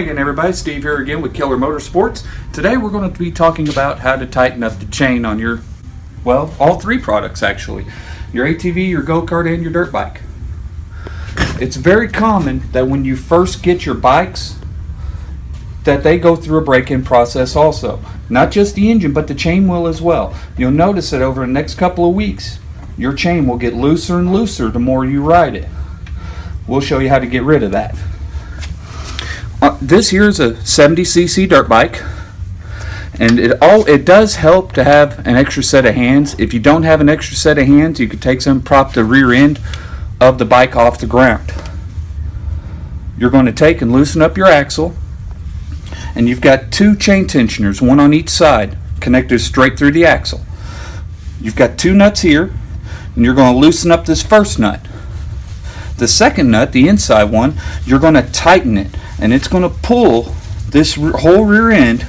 Hey again everybody, Steve here again with Killer Motorsports. Today we're going to be talking about how to tighten up the chain on your, well, all three products actually. Your ATV, your go-kart, and your dirt bike. It's very common that when you first get your bikes, that they go through a break-in process also. Not just the engine, but the chain will as well. You'll notice that over the next couple of weeks, your chain will get looser and looser the more you ride it. We'll show you how to get rid of that. This here is a 70cc dirt bike, and it does help to have an extra set of hands. If you don't have an extra set of hands, you could take some, prop the rear end of the bike off the ground. You're going to take and loosen up your axle, and you've got two chain tensioners, one on each side, connected straight through the axle. You've got two nuts here, and you're going to loosen up this first nut. The second nut, the inside one, you're going to tighten it, and it's going to pull this whole rear end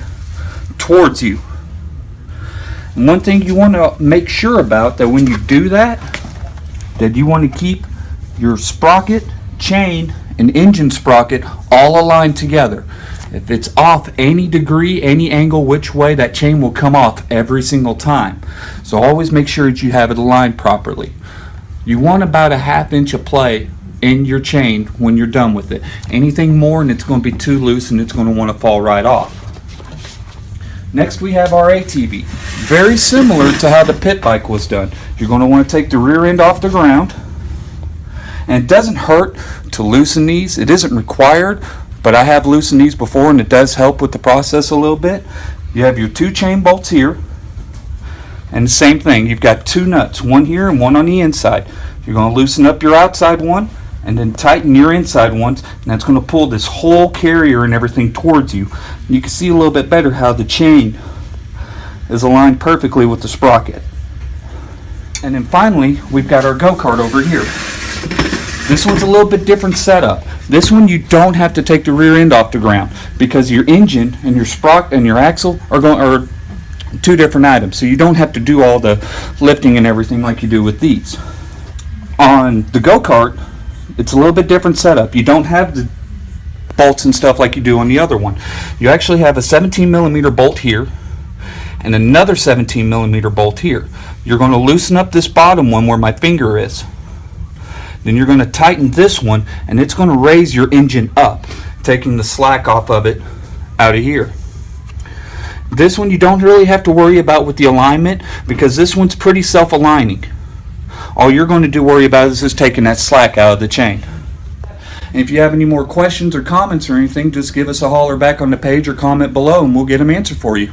towards you. And one thing you want to make sure about, that when you do that you want to keep your sprocket, chain, and engine sprocket all aligned together. If it's off any degree, any angle, which way, that chain will come off every single time. So always make sure that you have it aligned properly. You want about a ½ inch of play in your chain when you're done with it. Anything more and it's going to be too loose and it's going to want to fall right off. Next we have our ATV. Very similar to how the pit bike was done. You're going to want to take the rear end off the ground, and it doesn't hurt to loosen these. It isn't required, but I have loosened these before and it does help with the process a little bit. You have your two chain bolts here, and the same thing, you've got two nuts, one here and one on the inside. You're going to loosen up your outside one and then tighten your inside ones, and that's going to pull this whole carrier and everything towards you. You can see a little bit better how the chain is aligned perfectly with the sprocket. And then finally, we've got our go-kart over here. This one's a little bit different setup. This one you don't have to take the rear end off the ground, because your engine and your sprocket and your axle are two different items, so you don't have to do all the lifting and everything like you do with these. On the go-kart, it's a little bit different setup. You don't have the bolts and stuff like you do on the other one. You actually have a 17mm bolt here and another 17mm bolt here. You're going to loosen up this bottom one where my finger is. Then you're going to tighten this one, and it's going to raise your engine up, taking the slack off of it out of here. This one you don't really have to worry about with the alignment, because this one's pretty self-aligning. All you're going to worry about is just taking that slack out of the chain. And if you have any more questions or comments or anything, just give us a holler back on the page or comment below and we'll get them answered for you.